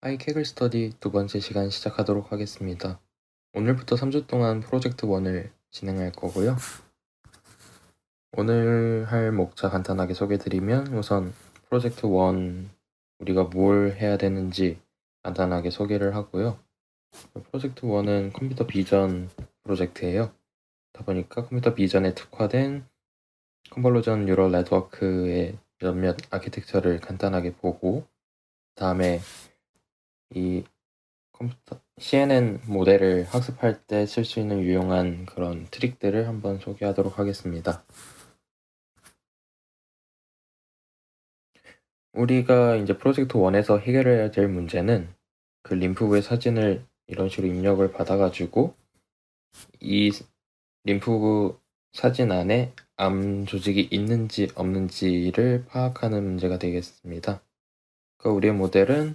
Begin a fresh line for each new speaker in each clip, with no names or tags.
하이캐글 스터디 두 번째 시간 시작하도록 하겠습니다. 오늘부터 3주 동안 프로젝트 1을 진행할 거고요. 오늘 할 목차 간단하게 소개드리면 우선 프로젝트 1 우리가 뭘 해야 되는지 간단하게 소개를 하고요. 프로젝트 1은 컴퓨터 비전 프로젝트예요. 그러다 보니까 컴퓨터 비전에 특화된 컨볼루전 뉴럴 네트워크의 몇몇 아키텍처를 간단하게 보고 다음에 이 컴퓨터 CNN 모델을 학습할 때 쓸 수 있는 유용한 그런 트릭들을 한번 소개하도록 하겠습니다. 우리가 이제 프로젝트 1에서 해결해야 될 문제는 그 림프구의 사진을 이런 식으로 입력을 받아가지고 이 림프구 사진 안에 암 조직이 있는지 없는지를 파악하는 문제가 되겠습니다. 그 우리의 모델은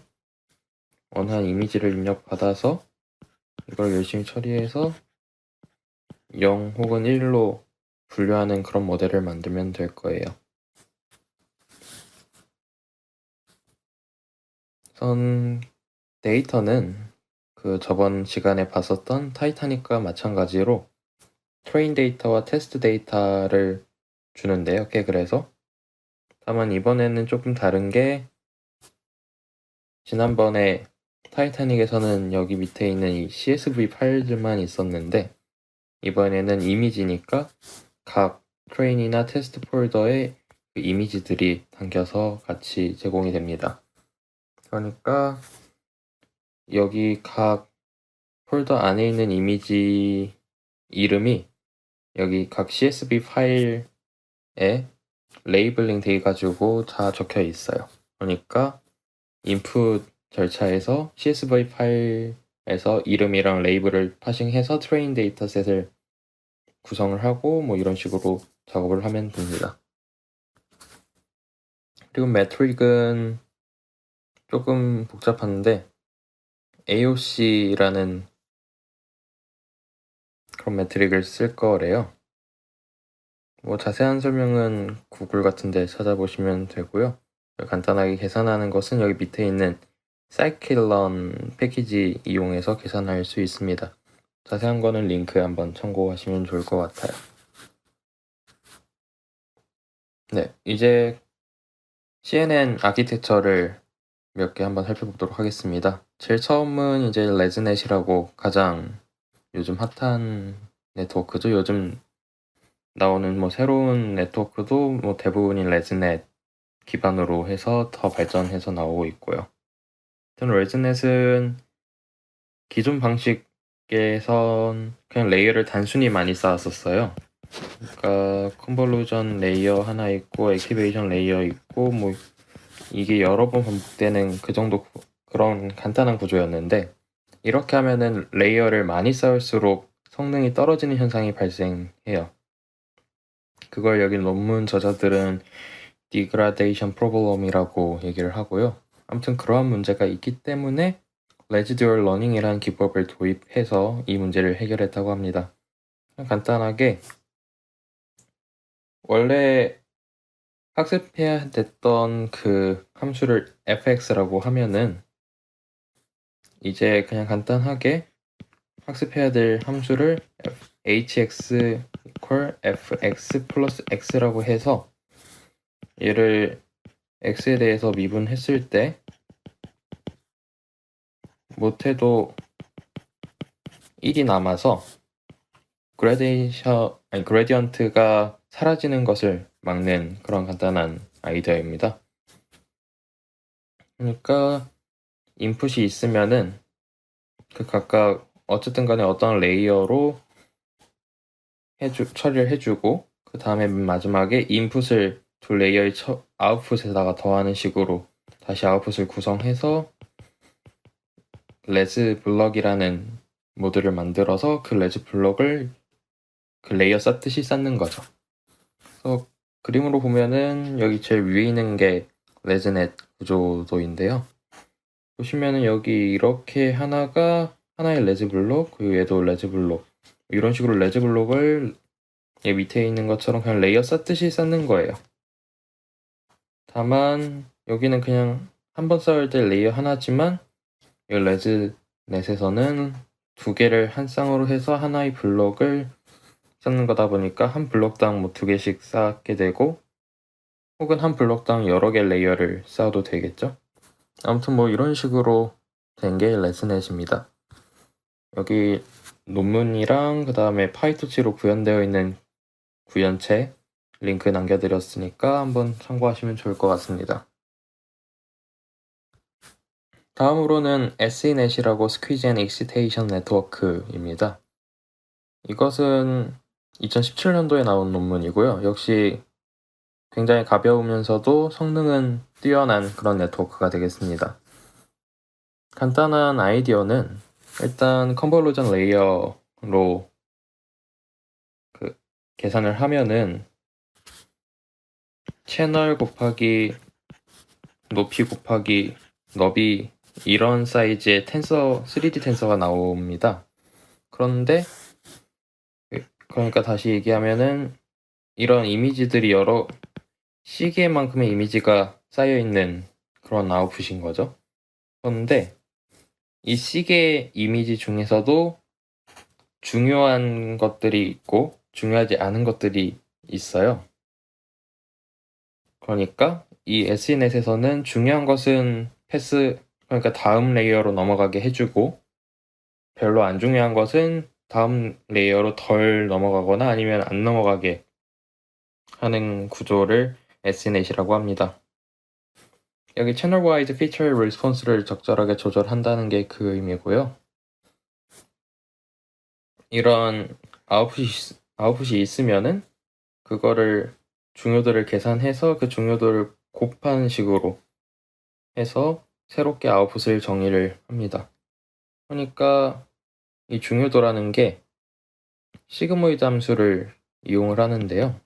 원하는 이미지를 입력받아서 이걸 열심히 처리해서 0 혹은 1로 분류하는 그런 모델을 만들면 될 거예요. 우선 데이터는 그 저번 시간에 봤었던 타이타닉과 마찬가지로 트레인 데이터와 테스트 데이터를 주는데요. 그래서 다만 이번에는 조금 다른 게 지난번에 타이타닉에서는 여기 밑에 있는 이 CSV 파일들만 있었는데 이번에는 이미지니까 각 트레인이나 테스트 폴더에 그 이미지들이 담겨서 같이 제공이 됩니다. 그러니까 여기 각 폴더 안에 있는 이미지 이름이 여기 각 CSV 파일에 레이블링 돼 가지고 다 적혀 있어요. 그러니까 인풋 절차에서 CSV 파일에서 이름이랑 레이블을 파싱해서 트레인 데이터셋을 구성을 하고 뭐 이런 식으로 작업을 하면 됩니다. 그리고 매트릭은 조금 복잡한데 AOC라는 그런 매트릭을 쓸 거래요. 뭐 자세한 설명은 구글 같은 데 찾아보시면 되고요. 간단하게 계산하는 것은 여기 밑에 있는 scikit-learn 패키지 이용해서 계산할 수 있습니다. 자세한 거는 링크 한번 참고하시면 좋을 것 같아요. 네, 이제 CNN 아키텍처를 몇 개 한번 살펴보도록 하겠습니다. 제일 처음은 이제 레즈넷이라고 가장 요즘 핫한 네트워크죠. 요즘 나오는 뭐 새로운 네트워크도 뭐 대부분이 레즈넷 기반으로 해서 더 발전해서 나오고 있고요. 일단 레즈넷은 기존 방식에선 그냥 레이어를 단순히 많이 쌓았었어요. 그러니까 컨볼루전 레이어 하나 있고 액티베이션 레이어 있고 뭐 이게 여러 번 반복되는 그 정도 그런 간단한 구조였는데 이렇게 하면은 레이어를 많이 쌓을수록 성능이 떨어지는 현상이 발생해요. 그걸 여기 논문 저자들은 degradation problem이라고 얘기를 하고요. 아무튼 그러한 문제가 있기 때문에 residual learning이라는 기법을 도입해서 이 문제를 해결했다고 합니다. 간단하게 원래 학습해야 됐던 그 함수를 fx라고 하면은 이제 그냥 간단하게 학습해야 될 함수를 hx equal fx 플러스 x라고 해서 얘를 x에 대해서 미분했을 때 못해도 1이 남아서 그레디언트가 사라지는 것을 막는 그런 간단한 아이디어입니다. 그러니까 인풋이 있으면은 그 각각 어쨌든 간에 어떤 레이어로 처리를 해주고 그 다음에 마지막에 인풋을 두 레이어의 아웃풋에다가 더하는 식으로 다시 아웃풋을 구성해서 레즈 블럭이라는 모드를 만들어서 그 레즈 블럭을 그 레이어 쌓듯이 쌓는 거죠. 그래서 그림으로 보면은 여기 제일 위에 있는 게 레즈넷 구조도인데요. 보시면은 여기 이렇게 하나의 레즈 블록, 그리고 얘도 레즈 블록 이런 식으로 레즈 블록을 얘 밑에 있는 것처럼 그냥 레이어 쌓듯이 쌓는 거예요. 다만 여기는 그냥 한 번 쌓을 때 레이어 하나지만 이 레즈넷에서는 두 개를 한 쌍으로 해서 하나의 블록을 쌓는 거다 보니까 한 블록당 뭐 두 개씩 쌓게 되고, 혹은 한 블록당 여러 개 레이어를 쌓아도 되겠죠. 아무튼 뭐 이런 식으로 된 게 레즈넷입니다. 여기 논문이랑 그 다음에 파이토치로 구현되어 있는 구현체 링크 남겨드렸으니까 한번 참고하시면 좋을 것 같습니다. 다음으로는 SENet이라고 Squeeze and Excitation Network입니다. 이것은 2017년도에 나온 논문이고요. 역시 굉장히 가벼우면서도 성능은 뛰어난 그런 네트워크가 되겠습니다. 간단한 아이디어는 일단 컨볼루전 레이어로 계산을 하면은 채널 곱하기 높이 곱하기 너비 이런 사이즈의 텐서 3D 텐서가 나옵니다. 그런데 그러니까 다시 얘기하면은 이런 이미지들이 여러 시계만큼의 이미지가 쌓여있는 그런 아웃풋인 거죠. 그런데 이 시계 이미지 중에서도 중요한 것들이 있고 중요하지 않은 것들이 있어요. 그러니까 이 SENet에서는 중요한 것은 그러니까 다음 레이어로 넘어가게 해주고, 별로 안 중요한 것은 다음 레이어로 덜 넘어가거나 아니면 안 넘어가게 하는 구조를 SENet이라고 합니다. 여기 채널 와이드 피처 리스폰스를 적절하게 조절한다는 게 그 의미고요. 이런 아웃풋이 있으면은 그거를 중요도를 계산해서 그 중요도를 곱하는 식으로 해서 새롭게 아웃풋을 정의를 합니다. 그러니까 이 중요도라는 게 시그모이드 함수를 이용을 하는데요.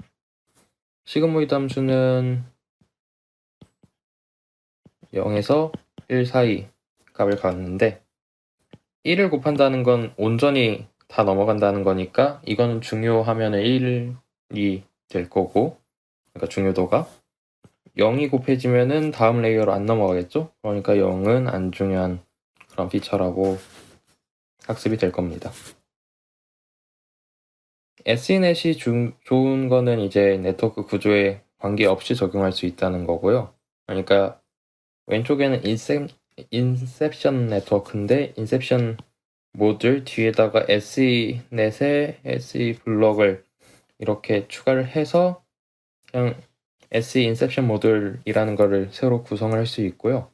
시그모이드 함수는 0에서 1 사이 값을 갖는데 1을 곱한다는 건 온전히 다 넘어간다는 거니까 이거는 중요하면 1이 될 거고, 그러니까 중요도가 0이 곱해지면은 다음 레이어로 안 넘어가겠죠? 그러니까 0은 안 중요한 그런 피처라고 학습이 될 겁니다. SENet이 좋은 거는 이제 네트워크 구조에 관계없이 적용할 수 있다는 거고요. 그러니까 왼쪽에는 인셉션 네트워크인데 인셉션 모듈 뒤에다가 SENet의 SE 블럭을 이렇게 추가를 해서 그냥 SE 인셉션 모듈이라는 거를 새로 구성을 할 수 있고요.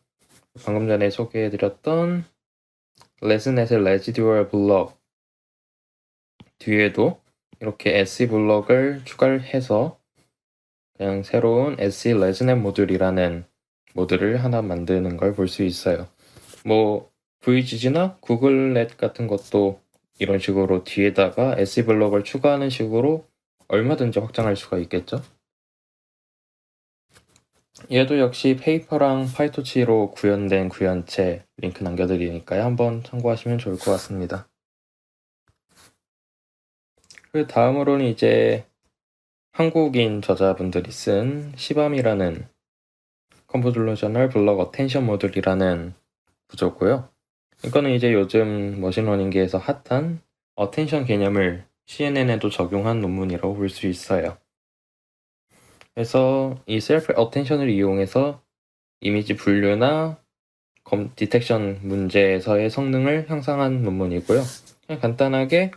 방금 전에 소개해드렸던 레즈넷의 레지듀얼 블럭 뒤에도 이렇게 SE 블럭을 추가를 해서 그냥 새로운 SE 레즈넷 모듈이라는 모듈을 하나 만드는 걸 볼 수 있어요. 뭐 VGG나 구글넷 같은 것도 이런 식으로 뒤에다가 SE 블럭을 추가하는 식으로 얼마든지 확장할 수가 있겠죠. 얘도 역시 페이퍼랑 파이토치로 구현된 구현체 링크 남겨드리니까요. 한번 참고하시면 좋을 것 같습니다. 그 다음으로는 이제 한국인 저자분들이 쓴 시밤이라는 컨보졸루셔널 블럭 어텐션 모듈이라는 구조고요. 이거는 이제 요즘 머신러닝계에서 핫한 어텐션 개념을 CNN에도 적용한 논문이라고 볼 수 있어요. 그래서 이 셀프 어텐션을 이용해서 이미지 분류나 디텍션 문제에서의 성능을 향상한 논문이고요. 그냥 간단하게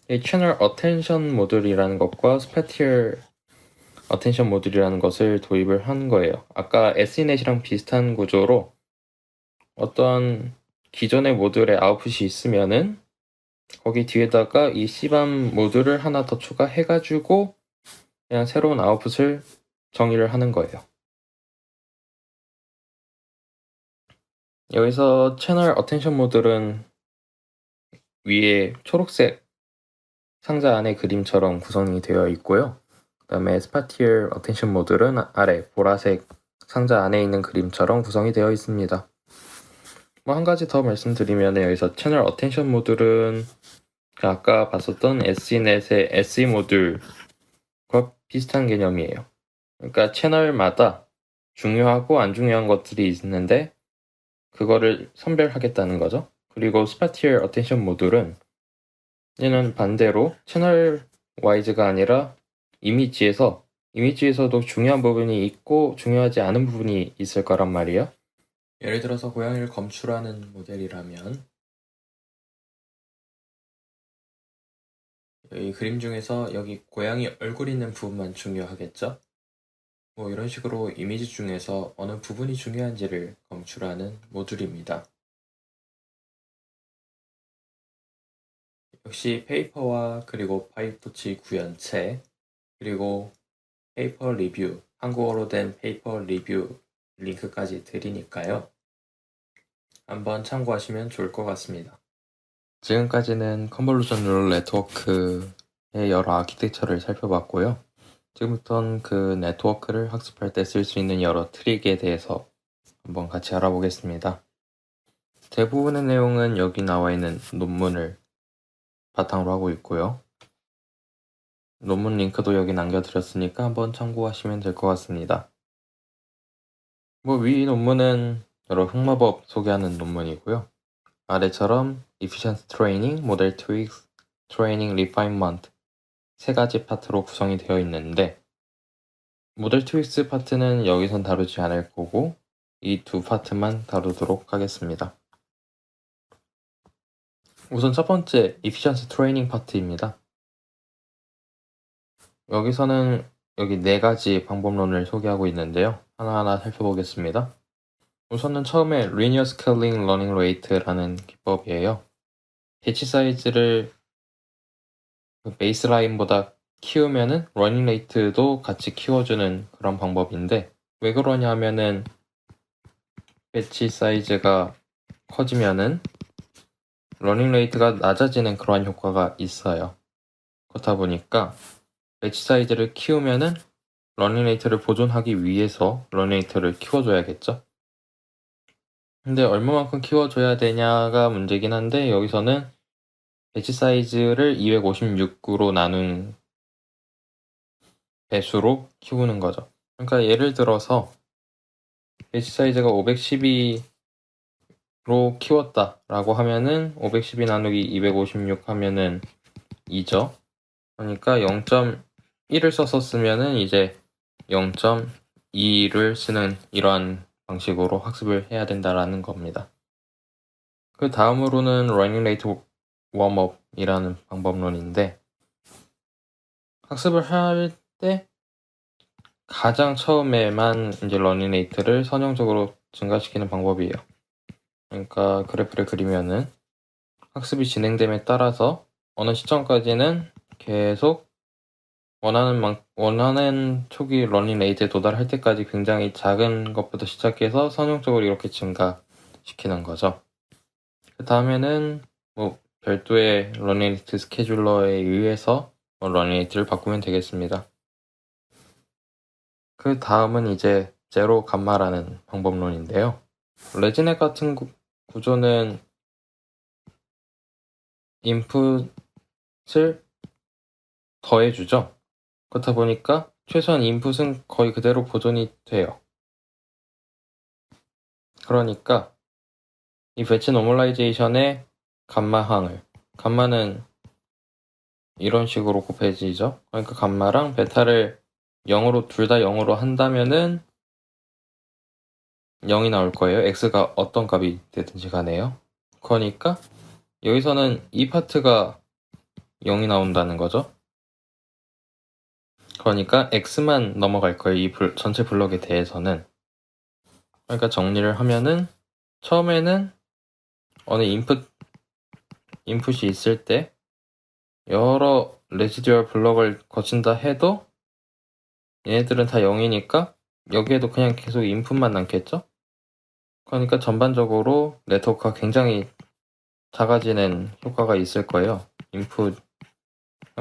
이 채널 어텐션 모듈이라는 것과 스파티얼 어텐션 모듈이라는 것을 도입을 한 거예요. 아까 SENet이랑 비슷한 구조로 어떤 기존의 모듈에 아웃풋이 있으면은 거기 뒤에다가 이 C밤 모듈을 하나 더 추가해가지고 그냥 새로운 아웃풋을 정의를 하는 거예요. 여기서 채널 어텐션 모듈은 위에 초록색 상자 안에 그림처럼 구성이 되어 있고요. 그 다음에 스파티얼 어텐션 모듈은 아래 보라색 상자 안에 있는 그림처럼 구성이 되어 있습니다. 뭐 한 가지 더 말씀드리면 여기서 채널 어텐션 모듈은 아까 봤었던 SENet의 SE 모듈과 비슷한 개념이에요. 그러니까 채널마다 중요하고 안 중요한 것들이 있는데 그거를 선별하겠다는 거죠. 그리고 스파티얼 어텐션 모듈은 얘는 반대로 채널 와이즈가 아니라 이미지에서도 중요한 부분이 있고 중요하지 않은 부분이 있을 거란 말이에요. 예를 들어서 고양이를 검출하는 모델이라면 이 그림 중에서 여기 고양이 얼굴 있는 부분만 중요하겠죠? 뭐 이런 식으로 이미지 중에서 어느 부분이 중요한지를 검출하는 모듈입니다. 역시 페이퍼와 그리고 파이토치 구현체 그리고 페이퍼 리뷰, 한국어로 된 페이퍼 리뷰 링크까지 드리니까요. 한번 참고하시면 좋을 것 같습니다. 지금까지는 컨볼루션 뉴럴 네트워크의 여러 아키텍처를 살펴봤고요. 지금부터는 그 네트워크를 학습할 때 쓸 수 있는 여러 트릭에 대해서 한번 같이 알아보겠습니다. 대부분의 내용은 여기 나와 있는 논문을 바탕으로 하고 있고요. 논문 링크도 여기 남겨드렸으니까 한번 참고하시면 될 것 같습니다. 위 논문은 여러 흑마법 소개하는 논문이고요. 아래처럼 Efficiency Training, Model Tweaks, Training Refinement 세 가지 파트로 구성이 되어 있는데 모델 트윅스 파트는 여기선 다루지 않을 거고 이 두 파트만 다루도록 하겠습니다. 우선 첫 번째 Efficiency Training 파트입니다. 여기서는 여기 네 가지 방법론을 소개하고 있는데요. 하나하나 살펴보겠습니다. 우선은 처음에 Linear Scaling Learning Rate라는 기법이에요. 배치 사이즈를 베이스라인보다 키우면은 러닝 레이트도 같이 키워주는 그런 방법인데 왜 그러냐 하면은 배치 사이즈가 커지면은 러닝 레이트가 낮아지는 그러한 효과가 있어요. 그렇다 보니까 배치 사이즈를 키우면은 러닝 레이트를 보존하기 위해서 러닝 레이트를 키워줘야겠죠. 근데 얼마만큼 키워줘야 되냐가 문제긴 한데 여기서는 배치 사이즈를 256으로 나눈 배수로 키우는 거죠. 그러니까 예를 들어서 배치 사이즈가 512로 키웠다라고 하면은 512 나누기 256 하면은 2죠. 그러니까 0.1을 썼었으면은 이제 0.2를 쓰는 이러한 방식으로 학습을 해야 된다라는 겁니다. 그 다음으로는 러닝 레이트 웜업이라는 방법론인데 학습을 할 때 가장 처음에만 이제 러닝 레이트를 선형적으로 증가시키는 방법이에요. 그러니까 그래프를 그리면은 학습이 진행됨에 따라서 어느 시점까지는 계속 원하는 초기 러닝 레이트에 도달할 때까지 굉장히 작은 것부터 시작해서 선형적으로 이렇게 증가시키는 거죠. 그 다음에는 별도의 러닝 레이트 스케줄러에 의해서 러닝 레이트를 바꾸면 되겠습니다. 그 다음은 이제 제로 감마라는 방법론인데요. 레지넷 같은 구조는 인풋을 더해주죠. 그렇다 보니까 최소한 인풋은 거의 그대로 보존이 돼요. 그러니까 이 배치 노멀라이제이션의 감마항을 감마는 이런 식으로 곱해지죠. 그러니까 감마랑 베타를 0으로 둘 다 0으로 한다면은 0이 나올 거예요. x가 어떤 값이 되든지 간에요. 그러니까 여기서는 이 파트가 0이 나온다는 거죠. 그러니까 x만 넘어갈 거예요. 이 전체 블럭에 대해서는. 그러니까 정리를 하면은 처음에는 어느 인풋이 있을 때 여러 레지듀얼 블럭을 거친다 해도 얘네들은 다 0이니까 여기에도 그냥 계속 인풋만 남겠죠? 그러니까 전반적으로 네트워크가 굉장히 작아지는 효과가 있을 거예요. 인풋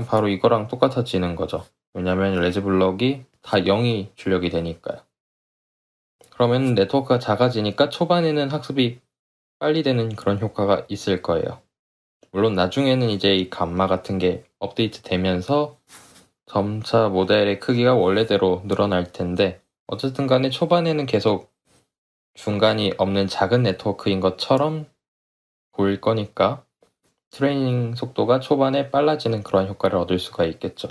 바로 이거랑 똑같아지는 거죠. 왜냐면 레지 블럭이 다 0이 출력이 되니까요. 그러면 네트워크가 작아지니까 초반에는 학습이 빨리 되는 그런 효과가 있을 거예요. 물론 나중에는 이제 이 감마 같은 게 업데이트 되면서 점차 모델의 크기가 원래대로 늘어날 텐데 어쨌든 간에 초반에는 계속 중간이 없는 작은 네트워크인 것처럼 보일 거니까 트레이닝 속도가 초반에 빨라지는 그런 효과를 얻을 수가 있겠죠.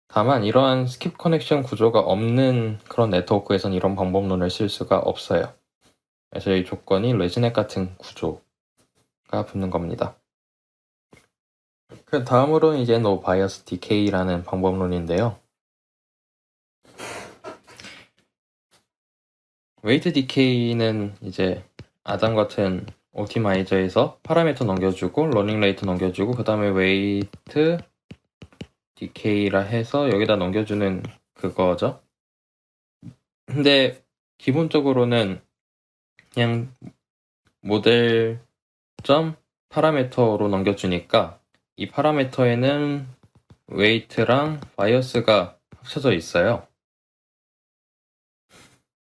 다만 이러한 스킵 커넥션 구조가 없는 그런 네트워크에선 이런 방법론을 쓸 수가 없어요. 그래서 이 조건이 레즈넷 같은 구조가 붙는 겁니다. 그 다음으로는 이제 No Bias Decay라는 방법론인데요. 웨이트 디케이는 이제 아담 같은 옵티마이저에서 파라미터 넘겨주고 러닝 레이트 넘겨주고 그 다음에 웨이트 디케이라 해서 여기다 넘겨주는 그거죠. 근데 기본적으로는 그냥 모델 점 파라미터로 넘겨주니까 이 파라미터에는 웨이트랑 바이어스가 합쳐져 있어요.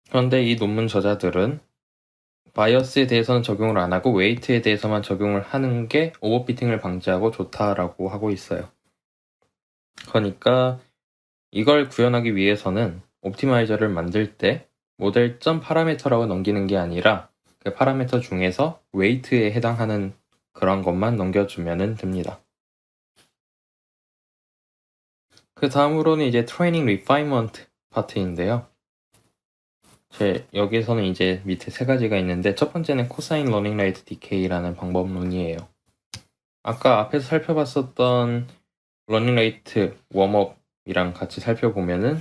그런데 이 논문 저자들은 바이어스에 대해서는 적용을 안 하고 웨이트에 대해서만 적용을 하는 게 오버피팅을 방지하고 좋다라고 하고 있어요. 그러니까 이걸 구현하기 위해서는 옵티마이저를 만들 때 모델.파라미터라고 넘기는 게 아니라 그 파라미터 중에서 웨이트에 해당하는 그런 것만 넘겨주면 됩니다. 그 다음으로는 이제 트레이닝 리파이먼트 파트인데요. 여기서는 이제 밑에 세 가지가 있는데 첫 번째는 코사인 러닝 레이트 디케이라는 방법론이에요. 아까 앞에서 살펴봤었던 러닝 레이트 웜업이랑 같이 살펴보면은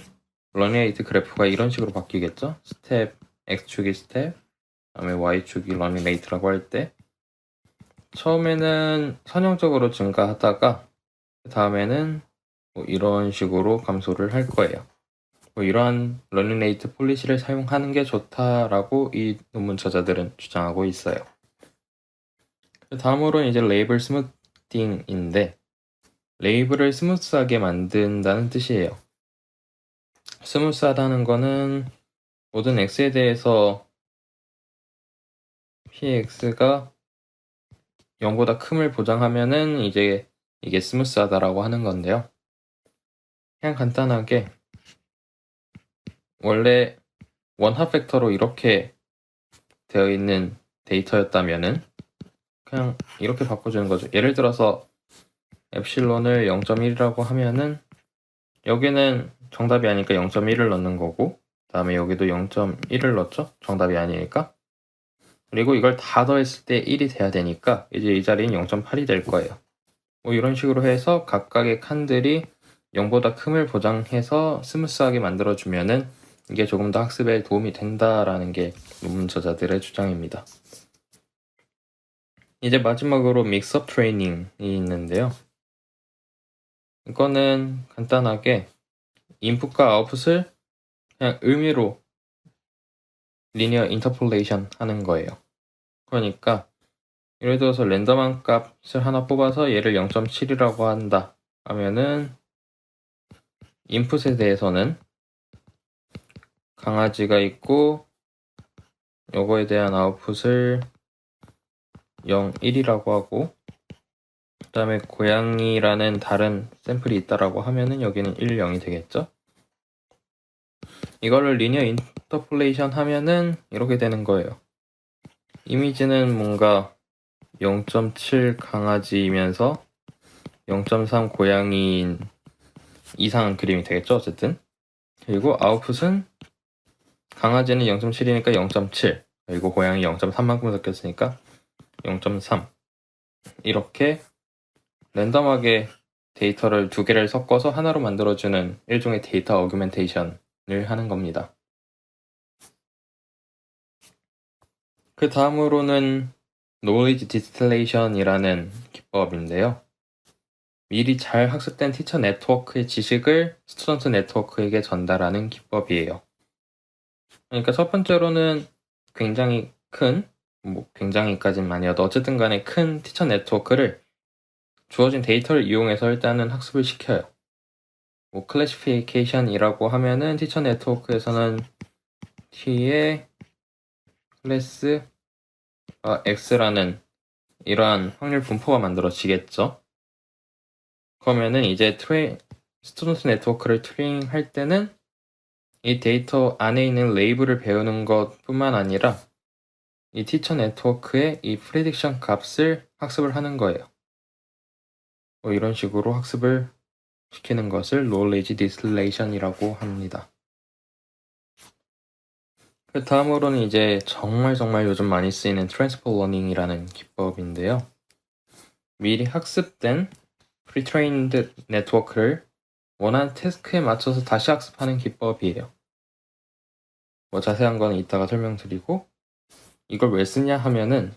러닝 레이트 그래프가 이런 식으로 바뀌겠죠? 스텝, X축이 스텝, 그다음에 Y축이 러닝 레이트라고 할 때 처음에는 선형적으로 증가하다가 그 다음에는 뭐 이런 식으로 감소를 할 거예요. 뭐 이러한 러닝 레이트 폴리시를 사용하는 게 좋다라고 이 논문 저자들은 주장하고 있어요. 그 다음으로는 이제 레이블 스무팅인데 레이블을 스무스하게 만든다는 뜻이에요. 스무스하다는 거는 모든 x에 대해서 px가 0보다 큼을 보장하면은 이제 이게 스무스하다라고 하는 건데요. 그냥 간단하게 원래 원합 벡터로 이렇게 되어 있는 데이터였다면은 그냥 이렇게 바꿔주는 거죠. 예를 들어서 엡실론을 0.1이라고 하면은 여기는 정답이 아니니까 0.1을 넣는 거고 그 다음에 여기도 0.1을 넣었죠? 정답이 아니니까. 그리고 이걸 다 더했을 때 1이 돼야 되니까 이제 이 자리는 0.8이 될 거예요. 뭐 이런 식으로 해서 각각의 칸들이 0보다 큼을 보장해서 스무스하게 만들어주면은 이게 조금 더 학습에 도움이 된다라는 게 논문 저자들의 주장입니다. 이제 마지막으로 믹스업 트레이닝이 있는데요. 이거는 간단하게 인풋과 아웃풋을 그냥 의미로 리니어 인터폴레이션 하는 거예요. 그러니까 예를 들어서 랜덤한 값을 하나 뽑아서 얘를 0.7이라고 한다 하면은 인풋에 대해서는 강아지가 있고 요거에 대한 아웃풋을 0, 1이라고 하고 그 다음에 고양이라는 다른 샘플이 있다라고 하면은 여기는 1, 0이 되겠죠. 이거를 리니어 인터폴레이션 하면은 이렇게 되는 거예요. 이미지는 뭔가 0.7 강아지이면서 0.3 고양이인 이상한 그림이 되겠죠. 어쨌든 그리고 아웃풋은 강아지는 0.7이니까 0.7 그리고 고양이 0.3만큼 섞였으니까 0.3 이렇게 랜덤하게 데이터를 두 개를 섞어서 하나로 만들어주는 일종의 데이터 어규멘테이션을 하는 겁니다. 그 다음으로는 knowledge distillation이라는 기법인데요. 미리 잘 학습된 티처 네트워크의 지식을 스튜던트 네트워크에게 전달하는 기법이에요. 그러니까 첫 번째로는 굉장히 큰, 뭐 굉장히까지는 아니어도 어쨌든 간에 큰 티처 네트워크를 주어진 데이터를 이용해서 일단은 학습을 시켜요. 뭐 클래시피케이션이라고 하면은 티처 네트워크에서는 T의 클래스 X라는 이러한 확률 분포가 만들어지겠죠. 그러면은 이제 스튜던트 네트워크를 트레이닝 할 때는 이 데이터 안에 있는 레이블을 배우는 것뿐만 아니라 이 티처 네트워크의 이 프리딕션 값을 학습을 하는 거예요. 이런 식으로 학습을 시키는 것을 knowledge distillation이라고 합니다. 그 다음으로는 이제 정말 요즘 많이 쓰이는 transfer learning이라는 기법인데요. 미리 학습된 pre-trained 네트워크를 원하는 태스크에 맞춰서 다시 학습하는 기법이에요. 자세한 건 이따가 설명드리고, 이걸 왜 쓰냐 하면은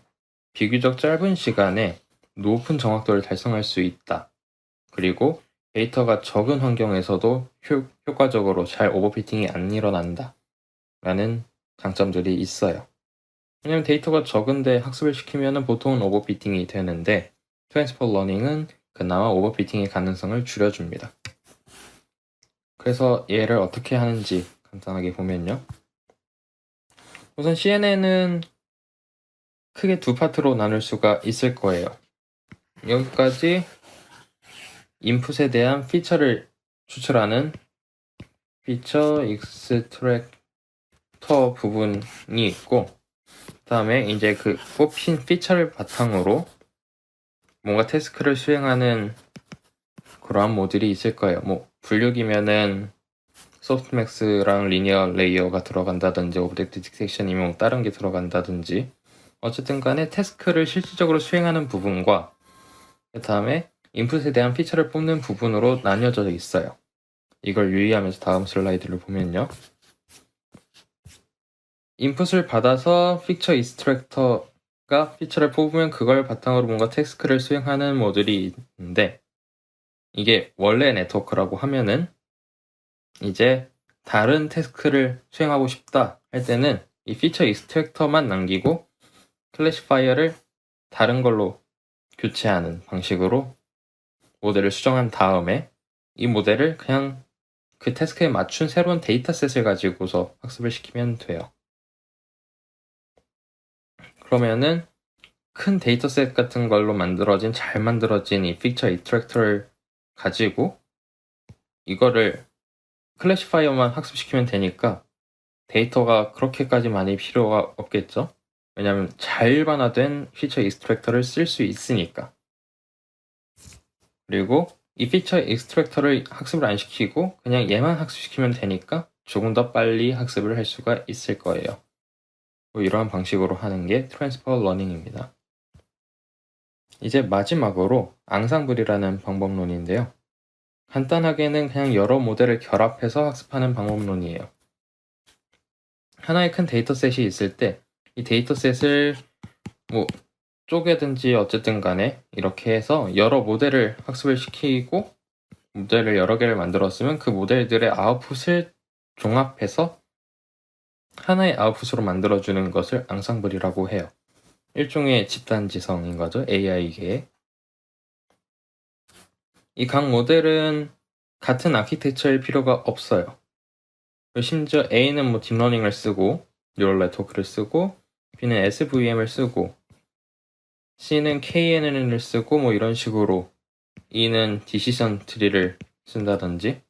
비교적 짧은 시간에 높은 정확도를 달성할 수 있다. 그리고 데이터가 적은 환경에서도 효과적으로 잘 오버피팅이 안 일어난다 라는 장점들이 있어요. 왜냐면 데이터가 적은데 학습을 시키면 보통은 오버피팅이 되는데 트랜스퍼 러닝은 그나마 오버피팅의 가능성을 줄여줍니다. 그래서 얘를 어떻게 하는지 간단하게 보면요. 우선 CNN은 크게 두 파트로 나눌 수가 있을 거예요. 여기까지 인풋에 대한 피처를 추출하는 피처 익스트랙터 부분이 있고, 그 다음에 이제 그 뽑힌 피처를 바탕으로 뭔가 태스크를 수행하는 그러한 모듈이 있을 거예요. 분류기면은 소프트맥스랑 리니어 레이어가 들어간다든지 오브젝트 디텍션이면 다른 게 들어간다든지, 어쨌든 간에 태스크를 실질적으로 수행하는 부분과 그 다음에 인풋에 대한 피처를 뽑는 부분으로 나뉘어져 있어요. 이걸 유의하면서 다음 슬라이드를 보면요. 인풋을 받아서 피처 익스트랙터가 피처를 뽑으면 그걸 바탕으로 뭔가 태스크를 수행하는 모듈이 있는데, 이게 원래 네트워크라고 하면은 이제 다른 태스크를 수행하고 싶다 할 때는 이 피처 익스트랙터만 남기고 클래시파이어를 다른 걸로 교체하는 방식으로 모델을 수정한 다음에 이 모델을 그냥 그 태스크에 맞춘 새로운 데이터셋을 가지고서 학습을 시키면 돼요. 그러면은 큰 데이터셋 같은 걸로 잘 만들어진 이 피처 익스트랙터를 가지고 이거를 클래시파이어만 학습시키면 되니까 데이터가 그렇게까지 많이 필요가 없겠죠? 왜냐하면 잘 일반화된 피처 익스트랙터를 쓸 수 있으니까. 그리고 이 피처 익스트랙터를 학습을 안 시키고 그냥 얘만 학습시키면 되니까 조금 더 빨리 학습을 할 수가 있을 거예요. 이러한 방식으로 하는 게 트랜스퍼 러닝입니다. 이제 마지막으로 앙상블이라는 방법론인데요. 간단하게는 그냥 여러 모델을 결합해서 학습하는 방법론이에요. 하나의 큰 데이터셋이 있을 때 이 데이터셋을 쪼개든지 어쨌든 간에 이렇게 해서 여러 모델을 학습을 시키고 모델을 여러 개를 만들었으면 그 모델들의 아웃풋을 종합해서 하나의 아웃풋으로 만들어주는 것을 앙상블이라고 해요. 일종의 집단지성인 거죠. AI계에. 이 각 모델은 같은 아키텍처일 필요가 없어요. 심지어 A는 딥러닝을 쓰고 뉴럴 네트워크를 쓰고 B는 SVM을 쓰고 C는 KNN을 쓰고 이런 식으로 E는 디시전 트리를 쓴다든지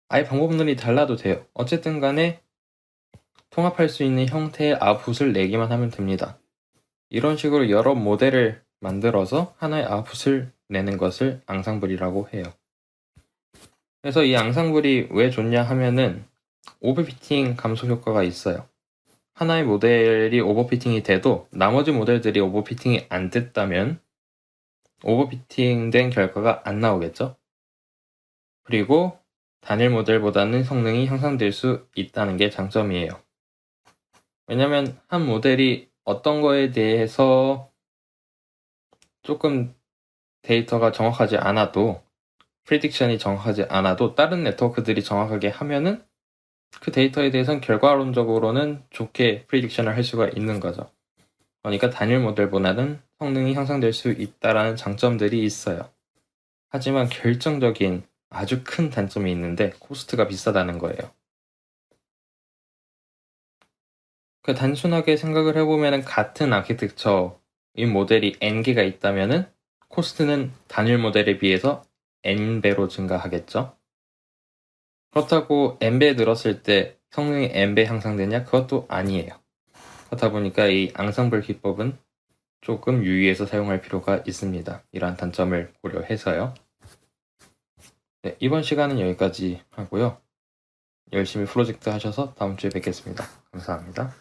아예 방법론이 달라도 돼요. 어쨌든 간에 통합할 수 있는 형태의 아웃풋을 내기만 하면 됩니다. 이런 식으로 여러 모델을 만들어서 하나의 아웃풋을 내는 것을 앙상블이라고 해요. 그래서 이 앙상블이 왜 좋냐 하면은 오버피팅 감소 효과가 있어요. 하나의 모델이 오버피팅이 돼도 나머지 모델들이 오버피팅이 안 됐다면 오버피팅된 결과가 안 나오겠죠? 그리고 단일 모델보다는 성능이 향상될 수 있다는 게 장점이에요. 왜냐면 한 모델이 어떤 거에 대해서 조금 데이터가 정확하지 않아도 프리딕션이 정확하지 않아도 다른 네트워크들이 정확하게 하면은 그 데이터에 대해서는 결과론적으로는 좋게 프리딕션을 할 수가 있는 거죠. 그러니까 단일 모델보다는 성능이 향상될 수 있다라는 장점들이 있어요. 하지만 결정적인 아주 큰 단점이 있는데 코스트가 비싸다는 거예요. 단순하게 생각을 해보면 같은 아키텍처인 모델이 N개가 있다면은 코스트는 단일 모델에 비해서 N배로 증가하겠죠. 그렇다고 N배 늘었을 때 성능이 N배 향상되냐? 그것도 아니에요. 그렇다 보니까 이 앙상블 기법은 조금 유의해서 사용할 필요가 있습니다. 이러한 단점을 고려해서요. 네, 이번 시간은 여기까지 하고요. 열심히 프로젝트 하셔서 다음 주에 뵙겠습니다. 감사합니다.